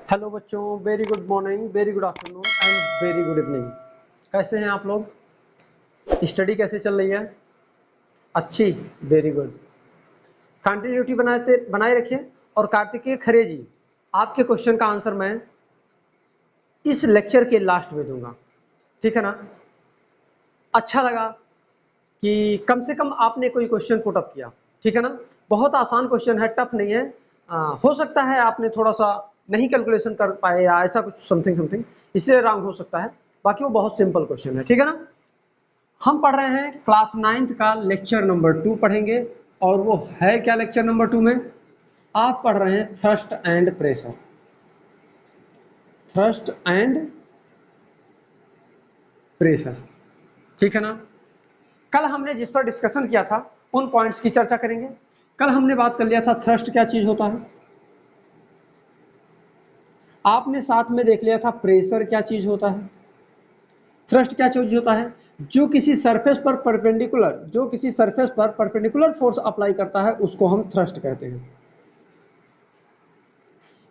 Hello बच्चों, very good morning, very good afternoon and very good evening. कैसे हैं आप लोग? स्टडी कैसे चल रही है? अच्छी, वेरी गुड। कंटिन्यूटी बनाए रखिए। और कार्तिकेय खरे जी, आपके क्वेश्चन का आंसर मैं इस लेक्चर के लास्ट में दूंगा, ठीक है ना? अच्छा लगा कि कम से कम आपने कोई क्वेश्चन पुट अप किया, ठीक है ना? बहुत आसान क्वेश्चन है, टफ नहीं है। हो सकता है आपने थोड़ा सा नहीं कैलकुलेशन कर पाए या ऐसा कुछ समथिंग समथिंग, इसलिए रॉन्ग हो सकता है। बाकी वो बहुत सिंपल क्वेश्चन है, ठीक है ना? हम पढ़ रहे हैं क्लास 9th का लेक्चर नंबर 2 पढ़ेंगे। और वो है क्या लेक्चर नंबर 2 में? आप पढ़ रहे हैं thrust and pressure. Thrust and pressure, ठीक है ना? कल हमने जिस पर डिस्कशन किया था उन पॉइंट्स की चर्चा करेंगे। कल हमने बात कर लिया था थ्रस्ट क्या चीज होता है, आपने साथ में देख लिया था प्रेशर क्या चीज होता है, थ्रस्ट क्या चीज होता है। जो किसी सरफेस पर परपेंडिकुलर फोर्स अप्लाई करता है उसको हम थ्रस्ट कहते हैं।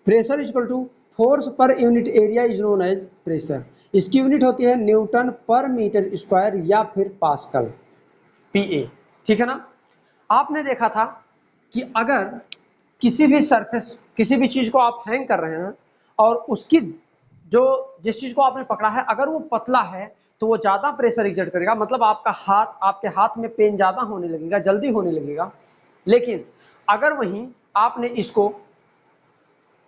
Pressure is equal to force per unit area is known as pressure. इसकी यूनिट होती है न्यूटन पर मीटर स्क्वायर या फिर पास्कल, पीए, ठीक है ना? आपने देखा था कि अगर किसी भी सरफेस, किसी भी चीज को आप हैंग कर रहे हैं और उसकी जो जिस चीज को आपने पकड़ा है अगर वो पतला है तो वो ज्यादा प्रेशर एक्सर्ट करेगा, मतलब आपके हाथ में पेन ज्यादा होने लगेगा, जल्दी होने लगेगा। लेकिन अगर वहीं आपने इसको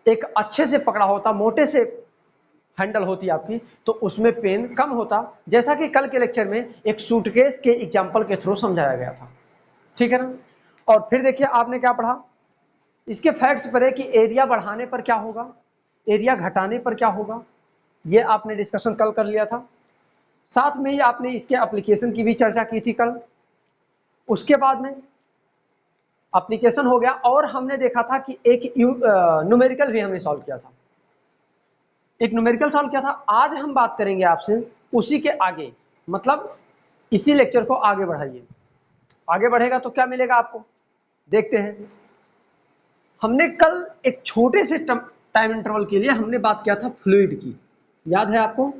एक अच्छे से पकड़ा होता, मोटे से हैंडल होती आपकी, तो उसमें पेन कम होता, जैसा कि कल के लेक्चर में एक सूटकेस के एग्जांपल के थ्रू समझाया गया था, ठीक है ना? और फिर देखिए आपने क्या पढ़ा, इसके फैक्ट्स पढ़े कि एरिया बढ़ाने पर क्या होगा, एरिया घटाने पर क्या होगा, ये आपने डिस्कशन कल कर लिया था। साथ में ही आपने इसके एप्लीकेशन की भी चर्चा की थी कल। उसके बाद में एप्लीकेशन हो गया और हमने देखा था कि एक न्यूमेरिकल भी हमने सॉल्व किया था, एक न्यूमेरिकल सॉल्व किया था। आज हम बात करेंगे आपसे उसी के आगे, मतलब इसी लेक्चर को आगे बढ़ाइए। आगे बढ़ेगा तो क्या मिलेगा आपको, देखते हैं। हमने कल एक छोटे से टाइम इंटरवल के लिए हमने बात किया था फ्लूइड की, याद है आपको?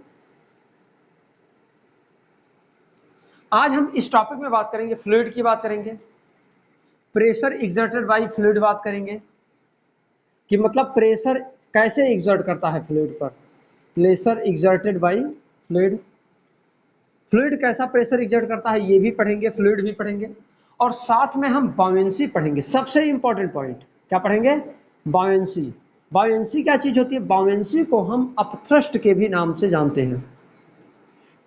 आज हम इस टॉपिक में बात करेंगे, फ्लूइड की बात करेंगे, प्रेशर एक्सर्टेड बाय फ्लूइड बात करेंगे कि मतलब प्रेशर कैसे एक्सर्ट करता है फ्लूइड पर, pressure exerted by fluid, fluid कैसा प्रेशर एक्सर्ट करता है ये भी पढ़ेंगे, फ्लूइड भी पढ़ेंगे। और साथ में हम बायोंसी पढ़ेंगे, सबसे इंपॉर्टेंट पॉइंट क्या पढ़ेंगे? बायोंसी। बायोंसी क्या चीज होती है? बायोंसी को हम अपथ्रस्ट के भी नाम से जानते हैं।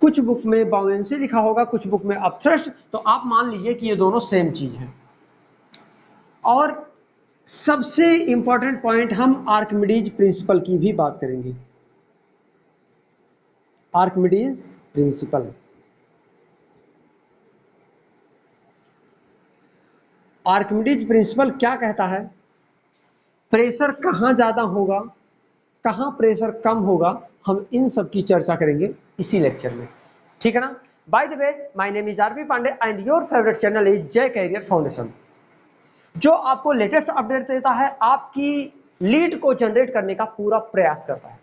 कुछ बुक में बायोंसी लिखा होगा, कुछ बुक में अपथ्रस्ट, तो आप मान लीजिए कि ये दोनों सेम चीज है। और सबसे इंपॉर्टेंट पॉइंट, हम आर्किमिडीज प्रिंसिपल की भी बात करेंगे। आर्किमिडीज प्रिंसिपल, आर्किमिडीज प्रिंसिपल क्या कहता है, प्रेशर कहाँ ज्यादा होगा, कहाँ प्रेशर कम होगा, हम इन सब की चर्चा करेंगे इसी लेक्चर में, ठीक है ना? By the way, my name is RP Pandey and your favourite channel is Jai career foundation, जो आपको लेटेस्ट अपडेट देता है, आपकी लीड को जनरेट करने का पूरा प्रयास करता है।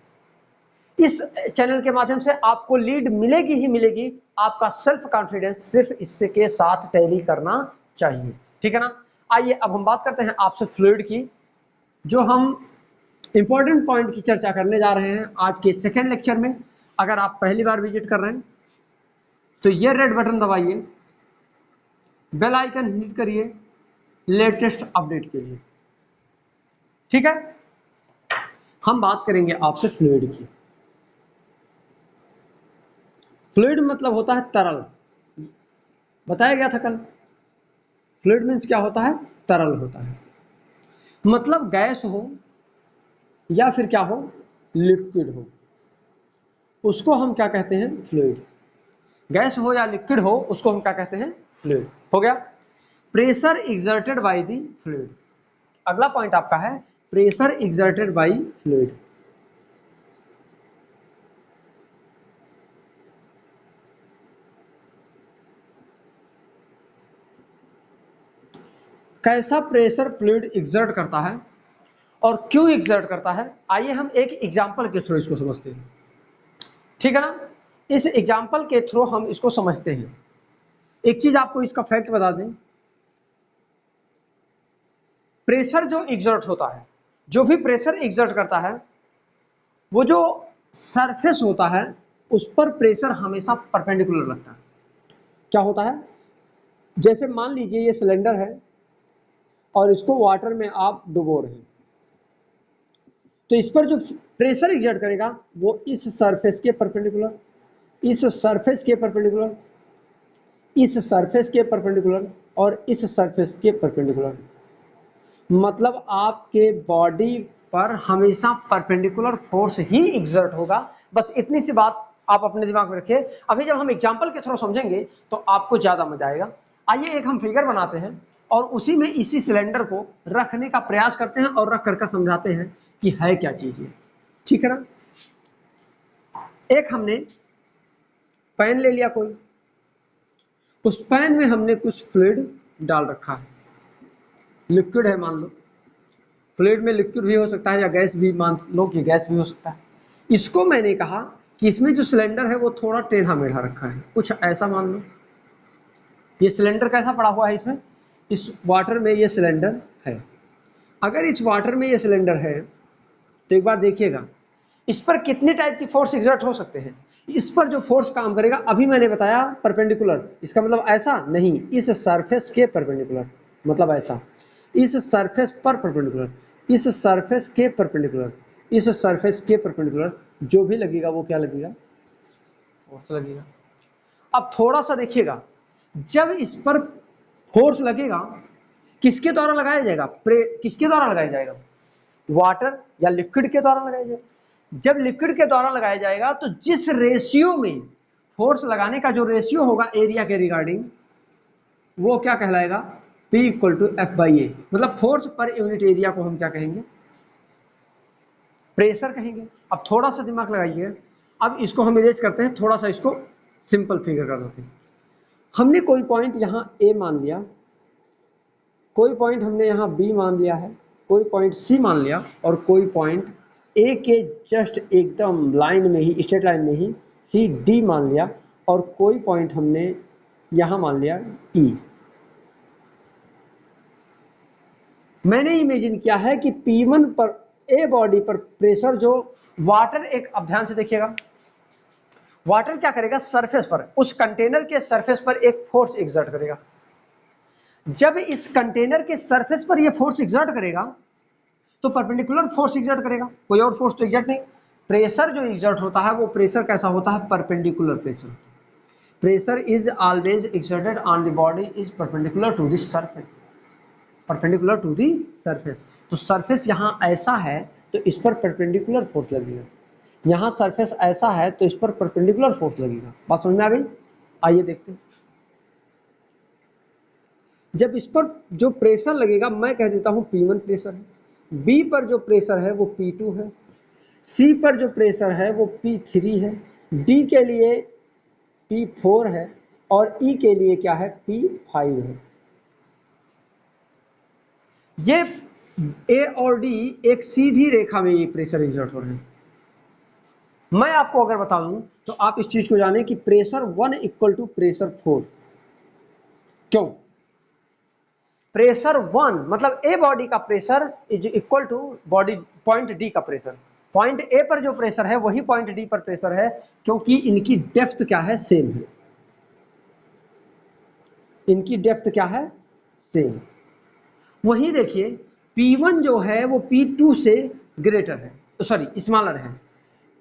इस चैनल के माध्यम से आपको लीड मिलेगी ही मिलेगी, आपका सेल्फ कॉन्फिडेंस सिर्फ इससे के साथ टैली करना चाहिए, ठीक है ना? आइए अब हम बात करते हैं आपसे फ्लूइड की, जो हम इंपॉर्टेंट पॉइंट की चर्चा करने जा रहे हैं आज के सेकेंड लेक्चर में। अगर आप पहली बार विजिट कर रहे हैं तो ये रेड बटन दबाइए, बेल आइकन हिट करिए लेटेस्ट अपडेट के लिए, ठीक है? हम बात करेंगे आपसे फ्लूइड की। फ्लूइड मतलब होता है तरल, बताया गया था कल। फ्लूइड मीन्स क्या होता है? तरल होता है, मतलब गैस हो या फिर क्या हो, लिक्विड हो, उसको हम क्या कहते हैं? फ्लूइड। गैस हो या लिक्विड हो उसको हम क्या कहते हैं? फ्लूइड। हो गया। Pressure exerted by the fluid, अगला पॉइंट आपका है प्रेशर एक्सर्टेड बाय फ्लूइड। कैसा प्रेशर फ्लूइड एक्सर्ट करता है और क्यों एग्जर्ट करता है, आइए हम एक एग्जाम्पल के थ्रू इसको समझते हैं, ठीक है ना। इस एग्जाम्पल के थ्रू हम इसको समझते हैं। एक चीज आपको इसका फैक्ट बता दें, प्रेशर जो एग्जर्ट होता है, जो भी प्रेशर एग्जर्ट करता है, वो जो सरफेस होता है उस पर प्रेशर हमेशा परपेंडिकुलर लगता है। क्या होता है, जैसे मान लीजिए ये सिलेंडर है और इसको वाटर में आप डुबो रहे हैं, तो इस पर जो प्रेशर एग्जर्ट करेगा वो इस सरफेस के परपेंडिकुलर, इस सरफेस के परपेंडिकुलर, इस सरफेस के परपेंडिकुलर और इस सरफेस के परपेंडिकुलर। मतलब आपके बॉडी पर हमेशा परपेंडिकुलर फोर्स ही एग्जर्ट होगा। बस इतनी सी बात आप अपने दिमाग में रखिए। अभी जब हम एग्जांपल के थ्रू समझेंगे तो आपको ज्यादा मजा आएगा। आइए एक हम फिगर बनाते हैं और उसी में इसी सिलेंडर को रखने का प्रयास करते हैं और रख कर समझाते हैं कि है क्या चीज है, ठीक है ना। एक हमने पेन ले लिया कोई, उस पेन में हमने कुछ फ्लूइड डाल रखा है, लिक्विड है मान लो, फ्लूइड में लिक्विड भी हो सकता है या गैस भी, मान लो कि गैस भी हो सकता है। इसको मैंने कहा कि इसमें जो सिलेंडर है वो थोड़ा टेढ़ा मेढ़ा रखा है, कुछ ऐसा मान लो। ये सिलेंडर कैसा पड़ा हुआ है, इसमें इस वाटर में ये सिलेंडर है। अगर इस वाटर में ये सिलेंडर है तो एक बार देखिएगा इस पर कितने टाइप की फोर्स एग्जर्ट हो सकते हैं। इस पर जो फोर्स काम करेगा, अभी मैंने बताया परपेंडिकुलर, इसका मतलब ऐसा नहीं, इस सरफेस के परपेंडिकुलर, मतलब ऐसा, इस सरफेस पर परपेंडिकुलर, इस सरफेस के परपेंडिकुलर, इस सरफेस के परपेंडिकुलर, जो भी लगेगा वो क्या लगेगा, फोर्स लगेगा। अब थोड़ा सा देखिएगा, जब इस पर फोर्स लगेगा किसके द्वारा लगाया जाएगा, किसके द्वारा लगाया जाएगा, वाटर या लिक्विड के द्वारा लगाया जाएगा। जब लिक्विड के द्वारा लगाया जाएगा तो जिस रेशियो में फोर्स लगाने का जो रेशियो होगा एरिया के रिगार्डिंग, वो क्या कहलाएगा, P equal to F by A. मतलब फोर्स पर यूनिट एरिया को हम क्या कहेंगे, प्रेशर कहेंगे। अब थोड़ा सा दिमाग लगाइए, अब इसको हम इरेज करते हैं, थोड़ा सा इसको सिंपल फिगर कर देते हैं। हमने कोई पॉइंट यहाँ ए मान लिया, कोई पॉइंट हमने यहाँ बी मान लिया है, कोई पॉइंट सी मान लिया और कोई पॉइंट ए के जस्ट एकदम लाइन में ही, स्ट्रेट लाइन में ही सी डी मान लिया और कोई पॉइंट हमने यहाँ मान लिया ई। मैंने इमेजिन किया है कि P1 पर ए बॉडी पर प्रेशर जो वाटर, एक अब ध्यान से देखिएगा, वाटर क्या करेगा, सरफेस पर, उस कंटेनर के सरफेस पर एक फोर्स एग्जर्ट करेगा। जब इस कंटेनर के सरफेस पर यह फोर्स एग्जर्ट करेगा तो परपेंडिकुलर फोर्स एग्जर्ट करेगा, कोई और फोर्स तो एग्जर्ट नहीं। प्रेशर जो एग्जर्ट होता है वो प्रेशर कैसा होता है, perpendicular pressure. Pressure is always exerted on the body is perpendicular to the surface, perpendicular to the surface. तो सरफेस यहाँ ऐसा है तो इस पर परपेंडिकुलर फोर्स लगेगा, यहाँ सरफेस ऐसा है तो इस पर परपेंडिकुलर फोर्स लगेगा। बात समझ में आ गई, आइए देखते हैं। जब इस पर जो प्रेशर लगेगा, मैं कह देता हूँ P1 प्रेशर है, B पर जो प्रेशर है वो P2 है, C पर जो प्रेशर है वो P3 है, D के लिए P4 है और E के लिए क्या है, P5 है। ये A और D एक सीधी रेखा में ये प्रेशर एग्जर्ट हो रहे हैं। मैं आपको अगर बता दूं तो आप इस चीज को जाने कि प्रेशर 1 इक्वल टू प्रेशर 4। क्यों, प्रेशर 1 मतलब ए बॉडी का pressure is equal to body point D का प्रेशर। पॉइंट ए पर जो प्रेशर है वही पॉइंट डी पर प्रेशर है, क्योंकि इनकी डेप्थ क्या है, सेम है। इनकी डेप्थ क्या है, सेम। वहीं देखिए P1 जो है वो P2 से ग्रेटर है, सॉरी स्मॉलर है।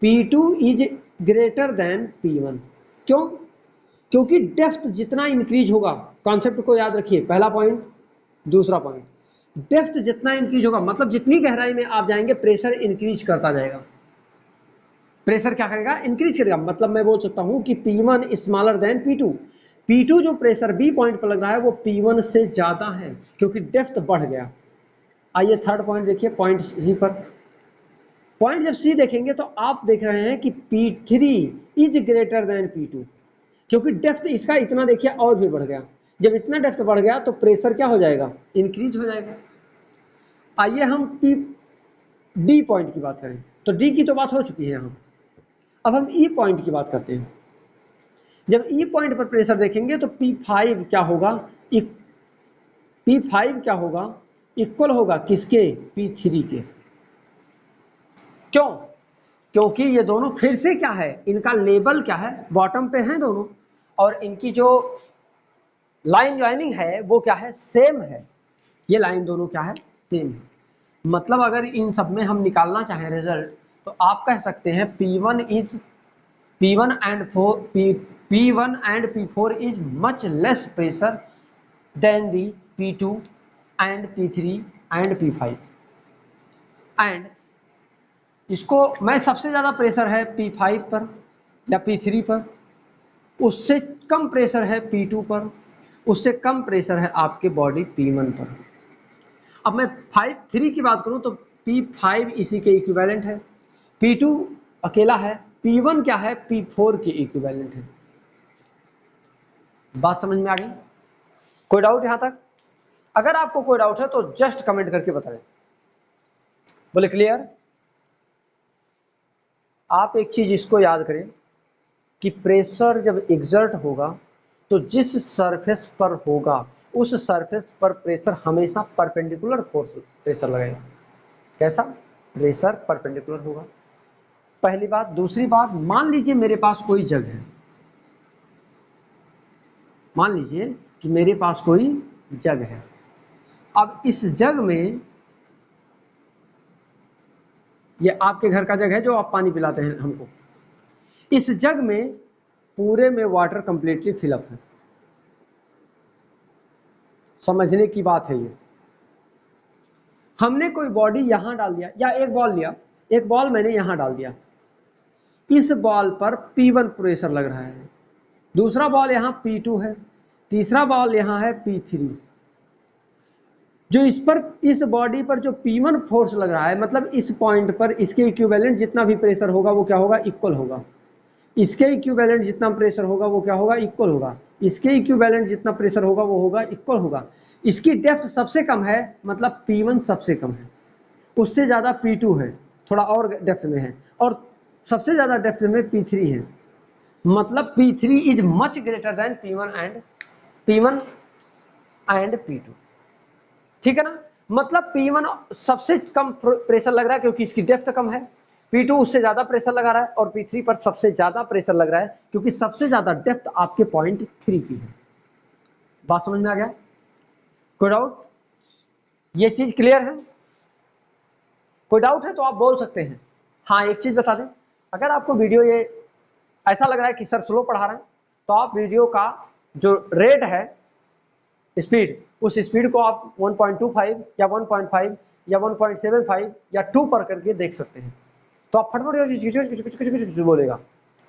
P2 is greater than P1। क्यों, क्योंकि डेप्थ जितना इंक्रीज होगा, कॉन्सेप्ट को याद रखिए, पहला पॉइंट, दूसरा पॉइंट, डेप्थ जितना इंक्रीज होगा मतलब जितनी गहराई में आप जाएंगे प्रेशर इंक्रीज करता जाएगा। प्रेशर क्या करेगा, इंक्रीज करेगा। मतलब मैं बोल सकता हूं कि P1 smaller than P2। P2 जो प्रेशर B पॉइंट पर लग रहा है वो P1 से ज्यादा है क्योंकि डेप्थ बढ़ गया। आइए थर्ड पॉइंट देखिए, पॉइंट सी पर। पॉइंट जब सी देखेंगे तो आप देख रहे हैं कि P3 is greater than P2, क्योंकि डेप्थ इसका इतना देखिए और भी बढ़ गया। जब इतना डेप्थ बढ़ गया तो प्रेशर क्या हो जाएगा, इंक्रीज हो जाएगा। आइए हम डी पॉइंट की बात करें तो डी की तो बात हो चुकी है यहाँ। अब हम ई पॉइंट की बात करते हैं। जब ई पॉइंट पर प्रेशर देखेंगे तो P5 क्या होगा, P5 क्या होगा, इक्वल होगा किसके, P3 के। क्यों, क्योंकि ये दोनों फिर से क्या है, इनका लेवल क्या है, बॉटम पे हैं दोनों, और इनकी जो लाइन ज्वाइनिंग है वो क्या है, सेम है। ये लाइन दोनों क्या है, सेम है। मतलब अगर इन सब में हम निकालना चाहें रिजल्ट तो आप कह सकते हैं P1 and P4 is much less pressure than the P2 and P3 and P5 and इसको मैं सबसे ज़्यादा प्रेशर है P5 पर या P3 पर, उससे कम प्रेशर है P2 पर, उससे कम प्रेशर है आपके बॉडी P1 पर। अब मैं 3 की बात करूं तो P5 इसी के इक्विवेलेंट है, P2 अकेला है, P1 क्या है, P4 के इक्विवेलेंट है। बात समझ में आ गई? कोई डाउट यहां तक? अगर आपको कोई डाउट है तो जस्ट कमेंट करके बताएं। बोले क्लियर? आप एक चीज इसको याद करें कि प्रेशर जब एग्जर्ट होगा तो जिस सरफेस पर होगा उस सरफेस पर प्रेशर हमेशा परपेंडिकुलर फोर्स प्रेशर लगेगा। कैसा? प्रेशर परपेंडिकुलर होगा, पहली बात। दूसरी बात, मान लीजिए मेरे पास कोई जग है, मान लीजिए कि मेरे पास कोई जग है। अब इस जग में, ये आपके घर का जग है जो आप पानी पिलाते हैं हमको, इस जग में पूरे में वाटर कंप्लीटली फिलअप है। समझने की बात है ये। हमने कोई बॉडी यहां डाल दिया या एक बॉल लिया, एक बॉल मैंने यहां डाल दिया, इस बॉल पर P1 प्रेशर लग रहा है, दूसरा बॉल यहां P2 है, तीसरा बॉल यहां है P3। जो इस पर, इस बॉडी पर जो P1 फोर्स लग रहा है, मतलब इस पॉइंट पर इसके इक्विवेलेंट जितना भी प्रेशर होगा वो क्या होगा, इक्वल होगा। इसके इक्विवेलेंट जितना प्रेशर होगा वो क्या होगा, इक्वल होगा। इसके इक्विवेलेंट जितना प्रेशर होगा वो होगा इक्वल होगा। इसकी डेप्थ सबसे कम है, मतलब P1 सबसे कम है, उससे ज़्यादा P2 है, थोड़ा और डेप्थ में है, और सबसे ज़्यादा डेप्थ में P3 है। मतलब P3 is much greater than P1 and P2। ठीक है ना? मतलब P1 सबसे कम प्रेशर लग रहा है क्योंकि इसकी डेप्थ कम है, P2 उससे ज्यादा प्रेशर लगा रहा है, और P3 पर सबसे ज्यादा प्रेशर लग रहा है क्योंकि सबसे ज्यादा डेप्थ आपके पॉइंट 3 की है। बात समझ में आ गया? कोई डाउट? ये चीज क्लियर है? कोई डाउट है तो आप बोल सकते हैं। हाँ, एक चीज बता दें, अगर आपको वीडियो ये ऐसा लग रहा है कि सर स्लो पढ़ा रहे हैं तो आप वीडियो का जो रेट है, स्पीड, उस स्पीड को आप 1.25 या 1.5 या 1.75 या 2 पर करके देख सकते हैं। तो आप फटफट बोलेगा,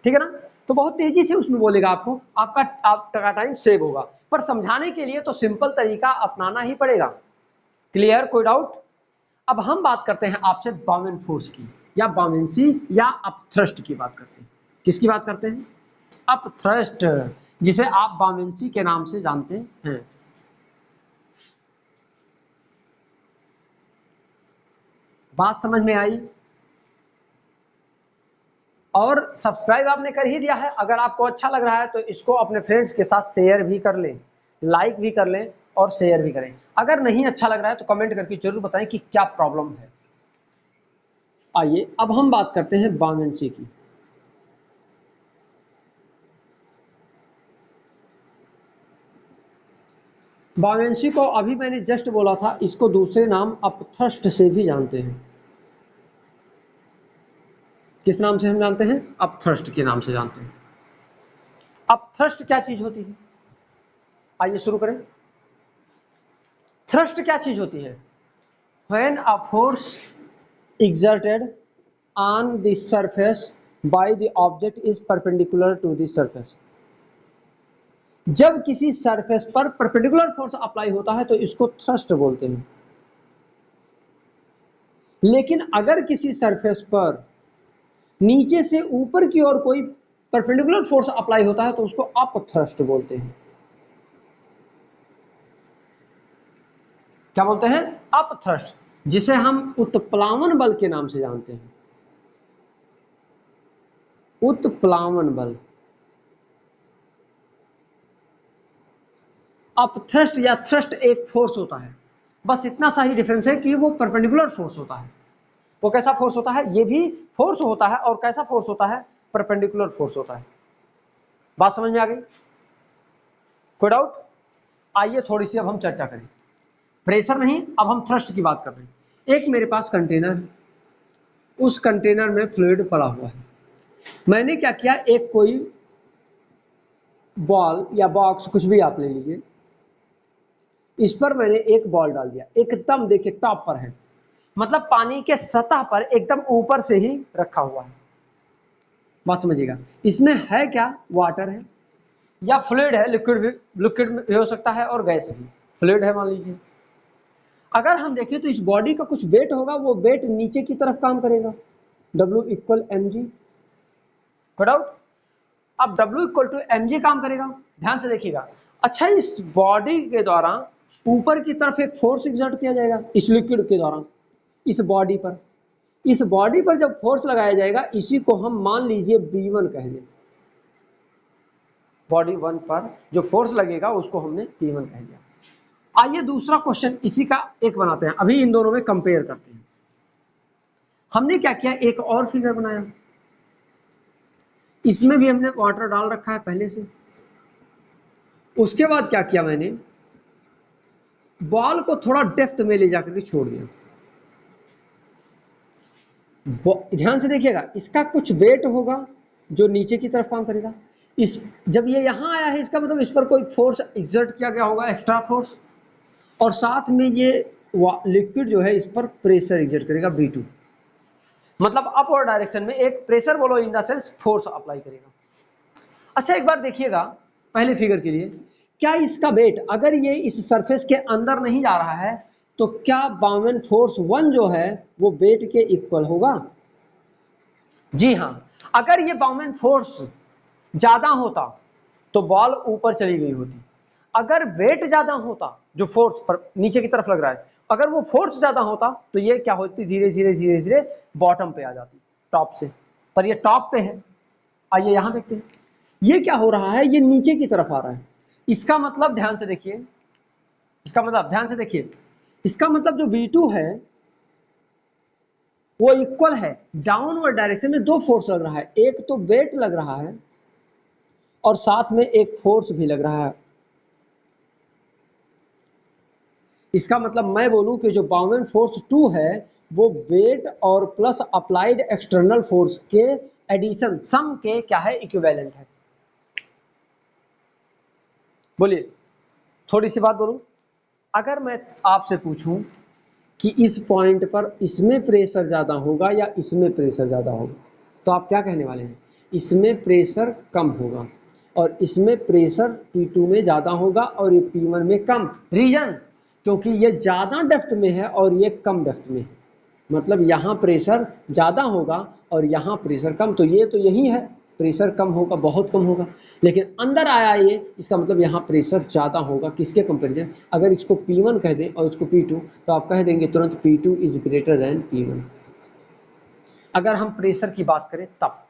ठीक है ना? तो बहुत तेजी से उसमें बोलेगा, आपका टाइम सेव होगा। पर समझाने के लिए तो सिंपल तरीका अपनाना ही पड़ेगा। क्लियर? कोई डाउट? अब हम बात करते हैं आपसे बाउमेन फोर्स की, या बाउमेंसी या अपथ्रस्ट की बात करते हैं। किसकी बात करते हैं? अपथ्रस्ट, जिसे आप बाउमेंसी के नाम से जानते हैं। बात समझ में आई? और सब्सक्राइब आपने कर ही दिया है, अगर आपको अच्छा लग रहा है तो इसको अपने फ्रेंड्स के साथ शेयर भी कर लें, लाइक भी कर लें और शेयर भी करें। अगर नहीं अच्छा लग रहा है तो कमेंट करके जरूर बताएं कि क्या प्रॉब्लम है। आइए अब हम बात करते हैं बाउमेंसी की। बाउमेंसी को अभी मैंने जस्ट बोला था, इसको दूसरे नाम अपथ्रस्ट से भी जानते हैं। किस नाम से हम जानते हैं? अपथ्रस्ट के नाम से जानते हैं। अपथ्रस्ट क्या चीज होती है? आइए शुरू करें। थ्रस्ट क्या चीज होती है? When a force exerted on the surface by the object is perpendicular to the surface। जब किसी सरफेस पर परपेंडिकुलर फोर्स अप्लाई होता है तो इसको थ्रस्ट बोलते हैं। लेकिन अगर किसी सरफेस पर नीचे से ऊपर की ओर कोई परपेंडिकुलर फोर्स अप्लाई होता है तो उसको अपथ्रस्ट बोलते हैं। क्या बोलते हैं? अपथ्रस्ट। जिसे हम उत्प्लावन बल के नाम से जानते हैं। उत्प्लावन बल। अपथ्रस्ट या थ्रस्ट एक फोर्स होता है, बस इतना सा ही डिफरेंस है कि वो परपेंडिकुलर फोर्स होता है। वो कैसा फोर्स होता है? ये भी फोर्स होता है, और कैसा फोर्स होता है? परपेंडिकुलर फोर्स होता है। बात समझ में आ गई? कोई डाउट? आइए थोड़ी सी अब हम चर्चा करें। प्रेशर नहीं, अब हम थ्रस्ट की बात कर रहे हैं। एक मेरे पास कंटेनर है, उस कंटेनर में फ्लूइड पड़ा हुआ है। मैंने क्या किया, एक कोई बॉल या बॉक्स कुछ भी आप ले लीजिए, इस पर मैंने एक बॉल डाल दिया, एकदम देखिए टॉप पर है, मतलब पानी के सतह पर एकदम ऊपर से ही रखा हुआ है। बात समझिएगा। इसमें है क्या? वाटर है या फ्लूइड है, लिक्विड भी हो सकता है और गैस भी। फ्लूइड है मान लीजिए। अगर हम देखें तो इस बॉडी का कुछ वेट होगा, वो वेट नीचे की तरफ काम करेगा, W इक्वल mg। डाउट? अब W इक्वल टू mg काम करेगा, ध्यान से देखिएगा। अच्छा, इस बॉडी के द्वारा ऊपर की तरफ एक फोर्स एग्जर्ट किया जाएगा इस लिक्विड के द्वारा, इस बॉडी पर। इस बॉडी पर जब फोर्स लगाया जाएगा, इसी को हम मान लीजिए B1 कह दें। बॉडी 1 पर जो फोर्स लगेगा उसको हमने B1 कह दिया। आइए दूसरा क्वेश्चन इसी का एक बनाते हैं, अभी इन दोनों में कंपेयर करते हैं। हमने क्या किया, एक और फिगर बनाया, इसमें भी हमने वाटर डाल रखा है पहले से। उसके बाद क्या किया, मैंने बॉल को थोड़ा डेप्थ में ले जाकर के छोड़ दिया। ध्यान से देखिएगा, इसका कुछ वेट होगा जो नीचे की तरफ काम करेगा। इस जब ये यहां आया है, इसका मतलब इस पर कोई फोर्स एक्सर्ट किया गया होगा, एक्स्ट्रा फोर्स, और साथ में ये लिक्विड जो है इस पर प्रेशर एक्सर्ट करेगा B2, मतलब अपवर्ड डायरेक्शन में एक प्रेशर बोलो, in the sense force apply करेगा। अच्छा, एक बार देखिएगा पहले फिगर के लिए, क्या इसका वेट, अगर ये इस सरफेस के अंदर नहीं जा रहा है, तो क्या बाउमेन फोर्स 1 जो है वो वेट के इक्वल होगा? जी हाँ। अगर ये बाउमेन फोर्स ज्यादा होता तो बॉल ऊपर चली गई होती। अगर वेट ज्यादा होता, जो फोर्स पर नीचे की तरफ लग रहा है, अगर वो फोर्स ज्यादा होता तो ये क्या होती, धीरे धीरे धीरे धीरे बॉटम पे आ जाती, टॉप से। पर ये टॉप पे है। आइए यहां देखते हैं, ये क्या हो रहा है, ये नीचे की तरफ आ रहा है। इसका मतलब ध्यान से देखिए, इसका मतलब ध्यान से देखिए, इसका मतलब जो B2 है वो इक्वल है, डाउनवर्ड डायरेक्शन में दो फोर्स लग रहा है, एक तो वेट लग रहा है और साथ में एक फोर्स भी लग रहा है। इसका मतलब मैं बोलूं कि जो बाउमेन फोर्स 2 है वो वेट और प्लस अप्लाइड एक्सटर्नल फोर्स के एडिशन, सम के क्या है, इक्विवेलेंट है। बोलिए, थोड़ी सी बात बोलूं, अगर मैं आपसे पूछूं कि इस पॉइंट पर इसमें प्रेशर ज्यादा होगा या इसमें प्रेशर ज्यादा होगा, तो आप क्या कहने वाले हैं? इसमें प्रेशर कम होगा और इसमें प्रेशर P2 में ज्यादा होगा और ये P1 में कम। रीजन, क्योंकि ये ज्यादा डेप्थ में है और ये कम डेप्थ में है, मतलब यहाँ प्रेशर ज्यादा होगा और यहाँ प्रेशर कम। तो ये तो यही है, प्रेशर कम होगा, बहुत कम होगा, लेकिन अंदर आया ये, इसका मतलब यहाँ प्रेशर ज़्यादा होगा। किसके कंपेरिजन? अगर इसको P1 कह दें और इसको P2, तो आप कह देंगे तुरंत P2 is greater than P1, अगर हम प्रेशर की बात करें तब।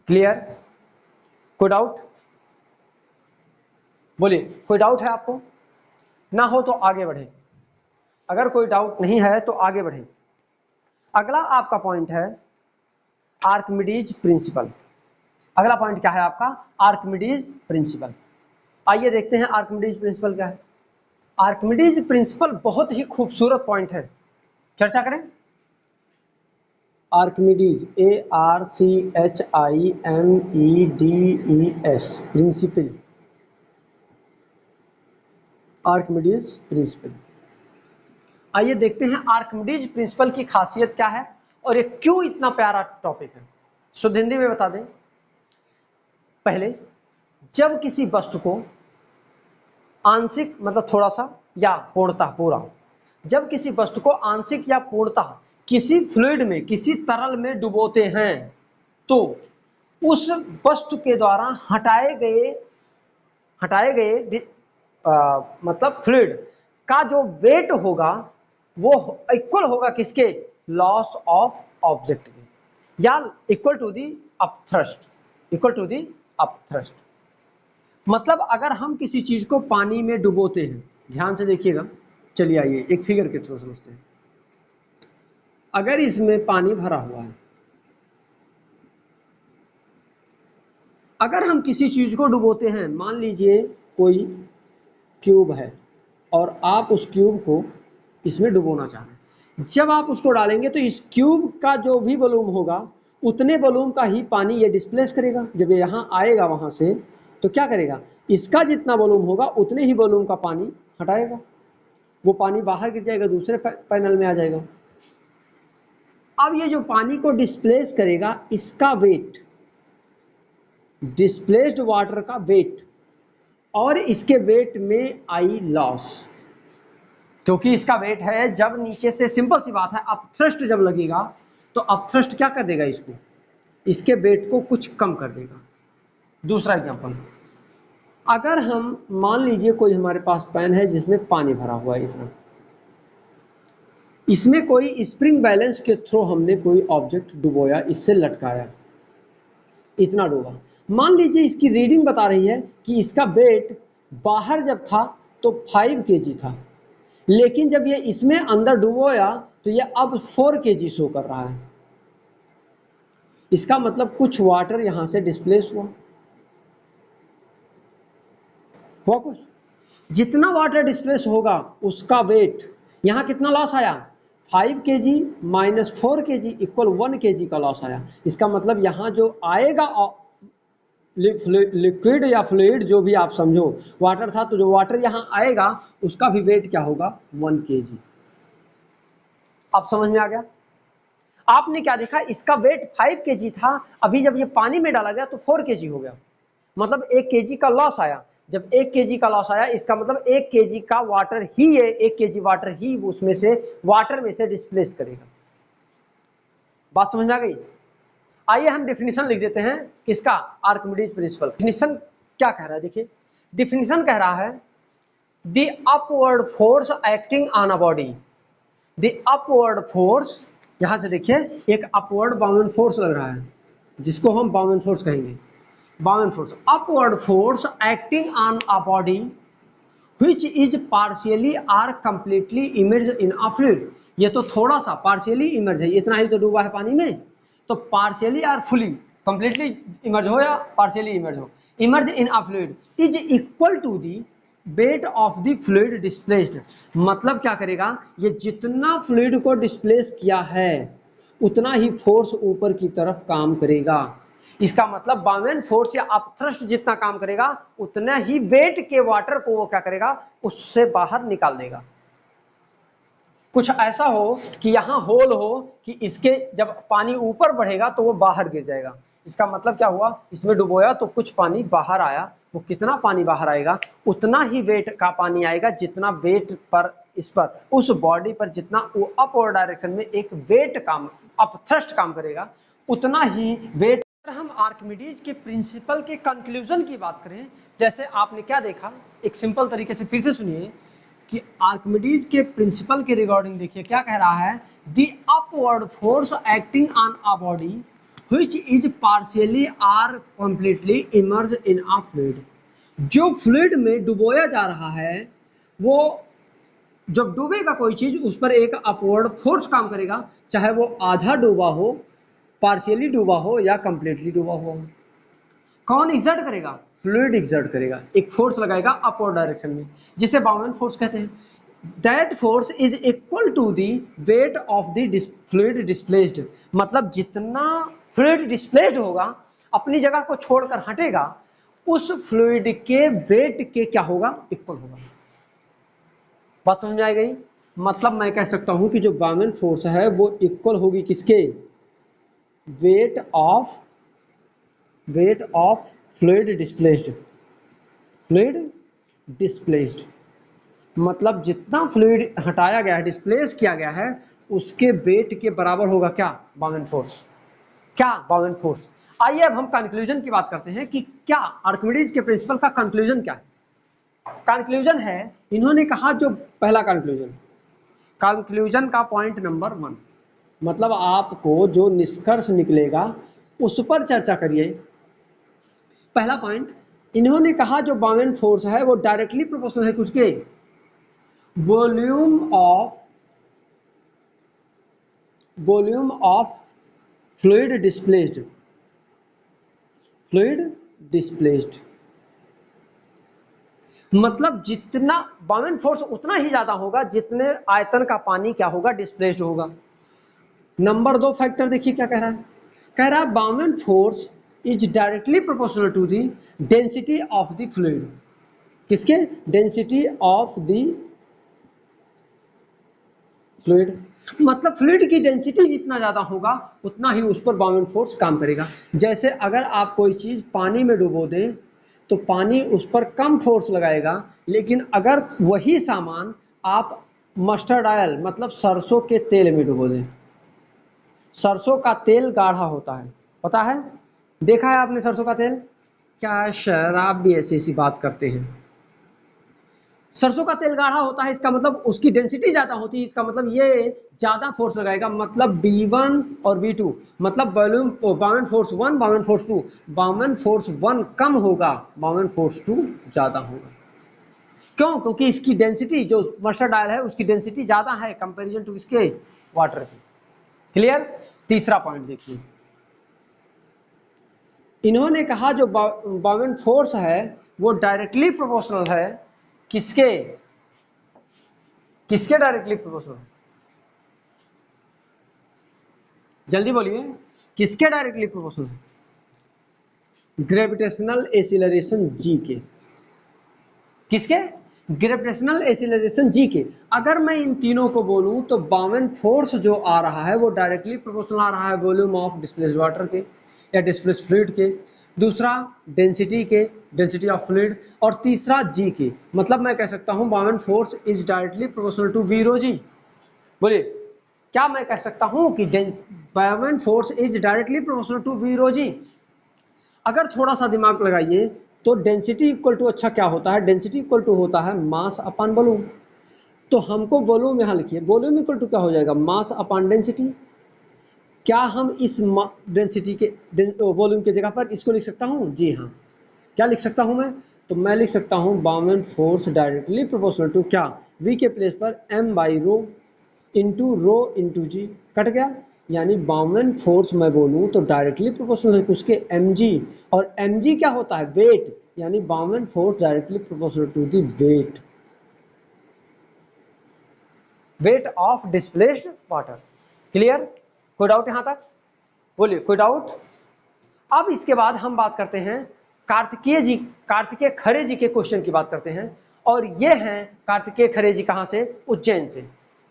क्लियर? कोई डाउट? बोलिए, कोई डाउट है आपको? ना हो तो आगे बढ़े, अगर कोई डाउट नहीं है तो आगे बढ़े। अगला आपका पॉइंट है आर्किमिडीज प्रिंसिपल। अगला पॉइंट क्या है आपका? Archimedes principal. आइए देखते हैं आर्किमिडीज प्रिंसिपल क्या है। आर्किमिडीज प्रिंसिपल बहुत ही खूबसूरत पॉइंट है, चर्चा करें। Archimedes, ARCHIMEDES principal, Archimedes principal. आइए देखते हैं आर्किमिडीज प्रिंसिपल की खासियत क्या है और ये क्यों इतना प्यारा टॉपिक है। शुद्ध हिंदी में बता दें, पहले जब किसी वस्तु को आंशिक मतलब थोड़ा सा या पूर्णतः पूरा, जब किसी वस्तु को आंशिक या पूर्णतः किसी फ्लूइड में, किसी तरल में डुबोते हैं, तो उस वस्तु के द्वारा हटाए गए मतलब फ्लूइड का जो वेट होगा, वो इक्वल होगा किसके, लॉस ऑफ ऑब्जेक्ट के, या equal to the upthrust, equal to the upthrust. मतलब अगर हम किसी चीज को पानी में डुबोते हैं, ध्यान से देखिएगा, चलिए आइए एक फिगर के थ्रू समझते हैं। अगर इसमें पानी भरा हुआ है, अगर हम किसी चीज को डुबोते हैं, मान लीजिए कोई क्यूब है और आप उस क्यूब को इसमें डुबोना चाह रहे हैं, जब आप उसको डालेंगे तो इस क्यूब का जो भी वॉल्यूम होगा उतने वॉल्यूम का ही पानी ये डिस्प्लेस करेगा। जब ये यहाँ आएगा वहां से तो क्या करेगा, इसका जितना वॉल्यूम होगा उतने ही वॉल्यूम का पानी हटाएगा, वो पानी बाहर गिर जाएगा, दूसरे पैनल में आ जाएगा। अब ये जो पानी को डिस्प्लेस करेगा, इसका वेट, डिस्प्लेस्ड वाटर का वेट, और इसके वेट में आई लॉस, क्योंकि इसका वेट है, जब नीचे से सिंपल सी बात है अपथ्रस्ट जब लगेगा तो अपथ्रस्ट क्या कर देगा, इसको, इसके वेट को कुछ कम कर देगा। दूसरा एग्जांपल, अगर हम मान लीजिए कोई हमारे पास पैन है जिसमें पानी भरा हुआ है इतना, इसमें कोई स्प्रिंग बैलेंस के थ्रू हमने कोई ऑब्जेक्ट डुबोया, इससे लटकाया, इतना डूबा। मान लीजिए इसकी रीडिंग बता रही है कि इसका वेट बाहर जब था तो 5 kg था, लेकिन जब ये इसमें अंदर डुबोया तो ये अब 4 kg शो कर रहा है। इसका मतलब कुछ वाटर यहां से डिस्प्लेस हुआ कुछ, जितना वाटर डिस्प्लेस होगा उसका वेट, यहां कितना लॉस आया, 5 kg minus 4 kg equal 1 kg का लॉस आया। इसका मतलब यहां जो आएगा लिक्विड या फ्लूइड जो भी आप समझो, वाटर था तो जो वाटर यहां आएगा उसका भी वेट क्या होगा, 1 kg। अब समझ में आ गया। आपने क्या देखा, इसका वेट 5 kg था, अभी जब ये पानी में डाला गया तो 4 kg हो गया, मतलब 1 kg का लॉस आया। जब 1 kg का लॉस आया, इसका मतलब 1 kg का वाटर ही है, 1 kg वाटर ही उसमें से, वाटर में से डिस्प्लेस करेगा। बात समझ में आ गई। आइए हम डिफिनीशन लिख देते हैं किसका, आर्किमिडीज प्रिंसिपल। डिफिनीशन क्या कह रहा है, देखिए डिफिनीशन कह रहा है the upward force acting on a body, the upward force, यहां से देखिए एक अपवर्ड बाउंड फोर्स लग रहा है जिसको हम बाउंड फोर्स कहेंगे, buoyant force, upward force acting on a body which is partially or completely immerse in a fluid. ये तो थोड़ा सा पार्शियली इमर्ज है, इतना ही तो डूबा है पानी में, तो partially or fully, completely immerse हो या पार्शियली इमर्ज हो, immerse in a fluid is equal to the weight of the fluid displaced. मतलब क्या करेगा, ये जितना फ्लूइड को डिस्प्लेस किया है उतना ही फोर्स ऊपर की तरफ काम करेगा। इसका मतलब बाउंड फोर्स या अपथ्रस्ट जितना काम करेगा उतना ही वेट के वाटर को वो क्या करेगा, उससे बाहर निकाल देगा। कुछ ऐसा हो कि यहां होल हो कि इसके जब पानी ऊपर बढ़ेगा तो वो बाहर गिर जाएगा। इसका मतलब क्या हुआ, इसमें डुबोया तो कुछ पानी बाहर आया, वो कितना पानी बाहर आएगा, उतना ही वेट का पानी आएगा जितना वेट पर, इस पर उस बॉडी पर जितना वो अपवर्ड डायरेक्शन में एक वेट काम, अपथ्रस्ट काम करेगा, उतना ही वेट। अगर हम आर्किमिडीज के प्रिंसिपल के कंक्लूजन की बात करें, जैसे आपने क्या देखा, एक सिंपल तरीके से फिर से सुनिए कि आर्किमिडीज के प्रिंसिपल के रिगार्डिंग देखिए क्या कह रहा है, the upward force acting on a body which is partially or completely immerse in a fluid. जो फ्लूइड में डुबोया जा रहा है, वो जब डूबेगा कोई चीज उस पर एक अपवर्ड फोर्स काम करेगा, चाहे वो आधा डूबा हो, पार्शियली डूबा हो या कंप्लीटली डूबा हो। कौन एग्जर्ट करेगा, फ्लूइड एग्जर्ट करेगा, एक फोर्स लगाएगा अपवर्ड डायरेक्शन में, जिसे बाउंड फोर्स कहते हैं। That force is equal to the weight of the fluid displaced. मतलब जितना फ्लूइड डिस्प्लेस्ड होगा, अपनी जगह को छोड़कर हटेगा, उस फ्लूइड के वेट के क्या होगा, इक्वल होगा। बात समझ में आ गई। मतलब मैं कह सकता हूं कि जो बाउंड फोर्स है वो इक्वल होगी किसके, weight of fluid displaced, fluid displaced. मतलब जितना फ्लूइड हटाया गया है, डिस्प्लेस किया गया है, उसके वेट के बराबर होगा क्या, बाउंड फोर्स, क्या बाउंड फोर्स। आइए अब हम कंक्लूजन की बात करते हैं कि क्या आर्किमिडीज के प्रिंसिपल का कंक्लूजन क्या है। कंक्लूजन है, इन्होंने कहा, जो पहला कंक्लूजन, कंक्लूजन का पॉइंट नंबर 1, मतलब आपको जो निष्कर्ष निकलेगा उस पर चर्चा करिए। पहला पॉइंट, इन्होंने कहा जो बाउंड फोर्स है वो डायरेक्टली प्रोपोर्शनल है किसके, वॉल्यूम ऑफ फ्लूइड डिस्प्लेस्ड, मतलब जितना बाउंड फोर्स उतना ही ज्यादा होगा जितने आयतन का पानी क्या होगा, डिस्प्लेस्ड होगा। नंबर 2 फैक्टर देखिए क्या कह रहा है, कह रहा है buoyant force is directly proportional to the density of the fluid, किसके, डेंसिटी ऑफ द फ्लूइड, मतलब फ्लूइड की डेंसिटी जितना ज्यादा होगा उतना ही उस पर बाउंड फोर्स काम करेगा। जैसे अगर आप कोई चीज पानी में डुबो दें तो पानी उस पर कम फोर्स लगाएगा, लेकिन अगर वही सामान आप मस्टर्ड ऑयल मतलब सरसों के तेल में डुबो दें, सरसों का तेल गाढ़ा होता है, पता है, देखा है आपने सरसों का तेल, क्या शराब भी ऐसी ऐसी बात करते हैं। सरसों का तेल गाढ़ा होता है, इसका मतलब उसकी डेंसिटी ज्यादा होती है, इसका मतलब ये ज्यादा फोर्स लगाएगा, मतलब B1 और B2, मतलब volume bound force 1 bound force 2, bound force 1 कम होगा, बाउंड फोर्स 2 ज्यादा होगा। क्यों, क्योंकि इसकी डेंसिटी जो मस्टर्ड ऑयल है उसकी डेंसिटी ज्यादा है कंपैरिजन टू इसके वाटर की। क्लियर। तीसरा पॉइंट देखिए, इन्होंने कहा जो बाउंड फोर्स है वो डायरेक्टली प्रोपोर्शनल है किसके, किसके डायरेक्टली प्रोपोर्शनल, जल्दी बोलिए, किसके डायरेक्टली प्रोपोर्शनल है, ग्रेविटेशनल एक्सीलरेशन जी के, किसके, ग्रेविटेशनल एक्सीलरेशन जी के। अगर मैं इन तीनों को बोलूं तो बाउंड फोर्स जो आ रहा है वो डायरेक्टली प्रोपोर्शनल आ रहा है वॉल्यूम ऑफ डिस्प्लेस्ड वाटर के या डिस्प्लेस्ड फ्लूइड के, दूसरा डेंसिटी के, डेंसिटी ऑफ फ्लूइड, और तीसरा जी के, मतलब मैं कह सकता हूं bound force is directly proportional to V rho g. बोलिए, क्या मैं कह सकता हूं कि bound force is directly proportional to V rho g. अगर थोड़ा सा दिमाग लगाइए तो डेंसिटी इक्वल टू अच्छा क्या होता है, डेंसिटी इक्वल टू होता है मास अपॉन वॉल्यूम, तो हमको वॉल्यूम यहाँ लिखिए, वॉल्यूम इक्वल टू क्या हो जाएगा, मास अपॉन डेंसिटी। क्या हम इस डेंसिटी के वॉल्यूम की जगह पर इसको लिख सकता हूँ, जी हाँ, क्या लिख सकता हूँ मैं, तो मैं लिख सकता हूँ buoyant force directly proportional to क्या, वी के प्लेस पर m by rho into g, cut गया, यानी बाउंड फोर्स मैं बोलूँ तो डायरेक्टली प्रोपोर्शनल है उसके mg, और mg क्या होता है, वेट, यानी buoyant force directly proportional to the weight of displaced water. Clear, कोई डाउट यहां तक, बोलिए कोई डाउट। अब इसके बाद हम बात करते हैं कार्तिकेय खरे जी के क्वेश्चन की बात करते हैं, और ये हैं कार्तिकेय खरे जी कहां से, उज्जैन से।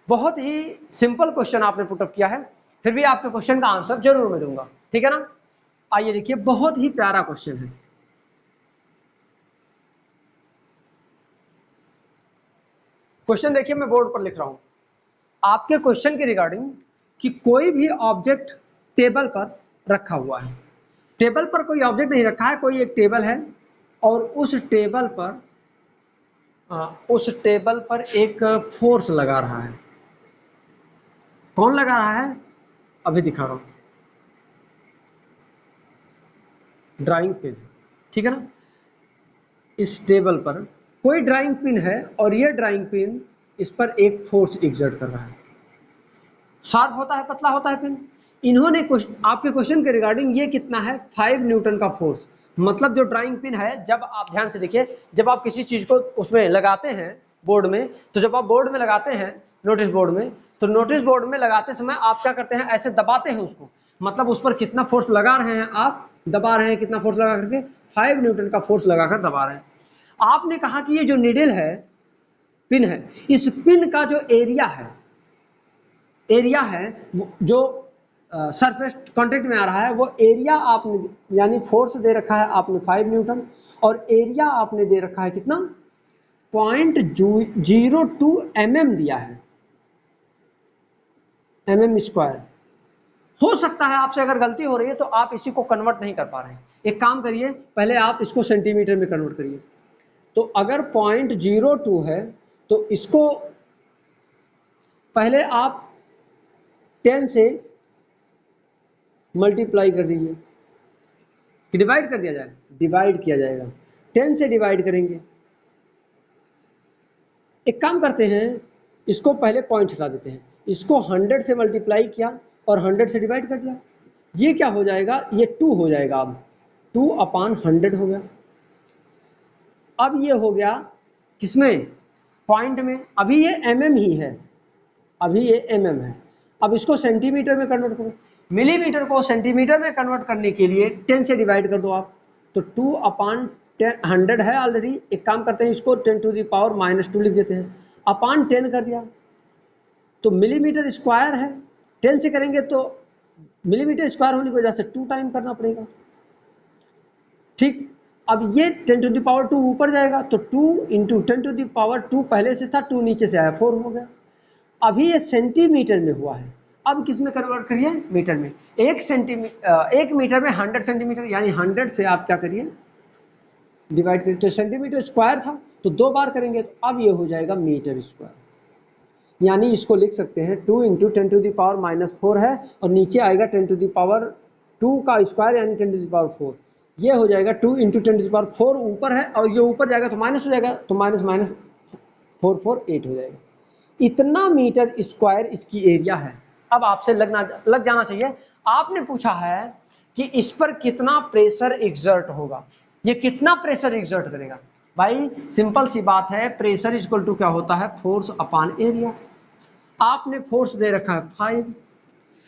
बहुत ही सिंपल क्वेश्चन आपने पुटअप किया है, फिर भी आपके क्वेश्चन का आंसर जरूर मैं दूंगा, ठीक है ना। आइए देखिए, बहुत ही प्यारा क्वेश्चन है। क्वेश्चन देखिए, मैं बोर्ड पर लिख रहा हूं आपके क्वेश्चन के रिगार्डिंग, कि कोई भी ऑब्जेक्ट टेबल पर रखा हुआ है, टेबल पर कोई ऑब्जेक्ट नहीं रखा है, कोई एक टेबल है, और उस टेबल पर एक फोर्स लगा रहा है। कौन लगा रहा है, अभी दिखा रहा हूं, ड्राइंग पिन, ठीक है ना। इस टेबल पर कोई ड्राइंग पिन है और ये ड्राइंग पिन इस पर एक फोर्स एग्जर्ट कर रहा है, शार्प होता है, पतला होता है पिन। इन्होंने आपके क्वेश्चन के रिगार्डिंग ये कितना है, 5 न्यूटन का फोर्स, मतलब जो ड्राइंग पिन है, जब आप ध्यान से देखिए, जब आप किसी चीज को उसमें लगाते हैं बोर्ड में, तो जब आप बोर्ड में लगाते हैं नोटिस बोर्ड में, तो नोटिस बोर्ड में लगाते समय आप क्या करते हैं, ऐसे दबाते हैं उसको, मतलब उस पर कितना फोर्स लगा रहे हैं, आप दबा रहे हैं, कितना फोर्स लगा करके, 5 न्यूटन का फोर्स लगाकर दबा रहे हैं। आपने कहा कि ये जो नीडल है, पिन है, इस पिन का जो एरिया है जो सरफेस कांटेक्ट में आ रहा है, वो एरिया आपने यानी फोर्स दे रखा है आपने 5 न्यूटन, और एरिया आपने दे रखा है कितना, 0.02 mm दिया है, mm स्क्वायर। हो सकता है आपसे अगर गलती हो रही है तो आप इसी को कन्वर्ट नहीं कर पा रहे हैं, एक काम करिए, पहले आप इसको सेंटीमीटर में कन्वर्ट करिए। तो अगर 0.02 है तो इसको पहले आप 10 से मल्टीप्लाई कर दीजिए कि डिवाइड कर दिया जाए, डिवाइड किया जाएगा, 10 से डिवाइड करेंगे। एक काम करते हैं, इसको पहले पॉइंट हटा देते हैं, इसको 100 से मल्टीप्लाई किया और 100 से डिवाइड कर दिया, ये क्या हो जाएगा, ये 2 हो जाएगा। अब 2/100 हो गया। अब ये हो गया किसमें, पॉइंट में। अभी ये mm ही है, अभी ये mm है। अब इसको सेंटीमीटर में कन्वर्ट करो, मिलीमीटर को सेंटीमीटर में कन्वर्ट करने के लिए 10 से डिवाइड कर दो आप, तो 2/100 है ऑलरेडी। एक काम करते हैं, इसको 10⁻⁻2 लिख देते हैं, अपान 10 कर दिया, तो मिलीमीटर स्क्वायर है। 10 से करेंगे तो मिलीमीटर स्क्वायर होने की वजह से 2 टाइम करना पड़ेगा, ठीक। अब ये 10⁻2 ऊपर जाएगा, तो 2 × 10⁻2 पहले से था, 2 नीचे से आया, 4 हो गया। अभी ये सेंटीमीटर में हुआ है, अब किस में कन्वर्ट करिए, मीटर में। 1 मीटर में 100 सेंटीमीटर, यानी 100 से आप क्या करिए, डिवाइड करिए। तो सेंटीमीटर स्क्वायर था तो 2 बार करेंगे, तो अब ये हो जाएगा मीटर स्क्वायर। यानी इसको लिख सकते हैं 2 × 10⁻⁻4 है, और नीचे आएगा 10⁻2 का स्क्वायर यानी 10⁻4। ये हो जाएगा 2 × 10⁻4 ऊपर है, और ये ऊपर जाएगा तो माइनस हो जाएगा, तो माइनस 448 हो जाएगा। इतना मीटर स्क्वायर इसकी एरिया है। अब आपसे लग जाना चाहिए, आपने पूछा है कि इस पर कितना प्रेशर एक्सर्ट होगा, ये कितना प्रेशर एक्सर्ट करेगा। भाई सिंपल सी बात है, प्रेशर इक्वल टू क्या होता है, फोर्स अपान एरिया। आपने फोर्स दे रखा है 5,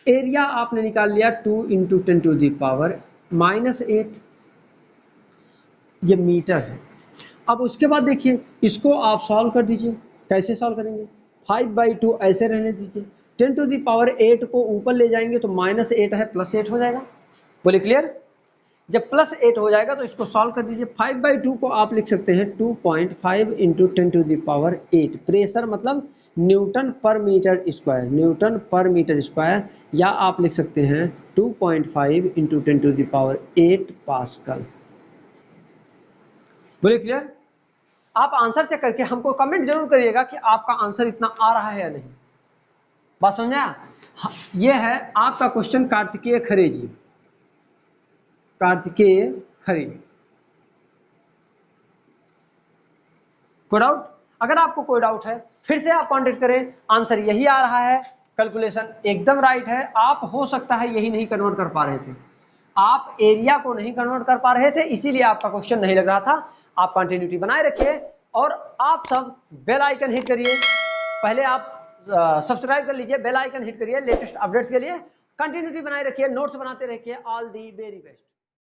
एरिया आपने निकाल लिया 2 × 10⁻⁻8, ये मीटर है। अब उसके बाद देखिए, इसको आप सॉल्व कर दीजिए। कैसे सॉल्व करेंगे, 5/2 ऐसे रहने दीजिए, 10⁻8 को ऊपर ले जाएंगे तो -8 है, +8 हो जाएगा। बोले क्लियर। जब +8 हो जाएगा तो इसको सॉल्व कर दीजिए। 5/2 को आप लिख सकते हैं 2.5 × 10⁻8। प्रेशर मतलब न्यूटन पर मीटर स्क्वायर, न्यूटन पर मीटर स्क्वायर, या आप लिख सकते हैं 2.5 × 10⁸ पास्कल। बोलिए क्लियर। आप आंसर चेक करके हमको कमेंट जरूर करिएगा कि आपका आंसर इतना आ रहा है या नहीं। बात समझ आया। ये है आपका क्वेश्चन कार्तिकेय खरे जी, कार्तिकेय खरे। कोई डाउट? अगर आपको कोई डाउट है फिर से आप कांटेक्ट करें। आंसर यही आ रहा है, कैलकुलेशन एकदम राइट है। आप हो सकता है यही नहीं कन्वर्ट कर पा रहे थे, आप एरिया को नहीं कन्वर्ट कर पा रहे थे, इसीलिए आपका क्वेश्चन नहीं लग रहा था। आप कंटिन्यूटी बनाए रखिए और आप सब बेल आइकन हिट करिए। पहले आप सब्सक्राइब कर लीजिए, बेल आइकन हिट करिए लेटेस्ट अपडेट्स के लिए। कंटिन्यूटी बनाए रखिए, नोट्स बनाते रहिए। All the very best.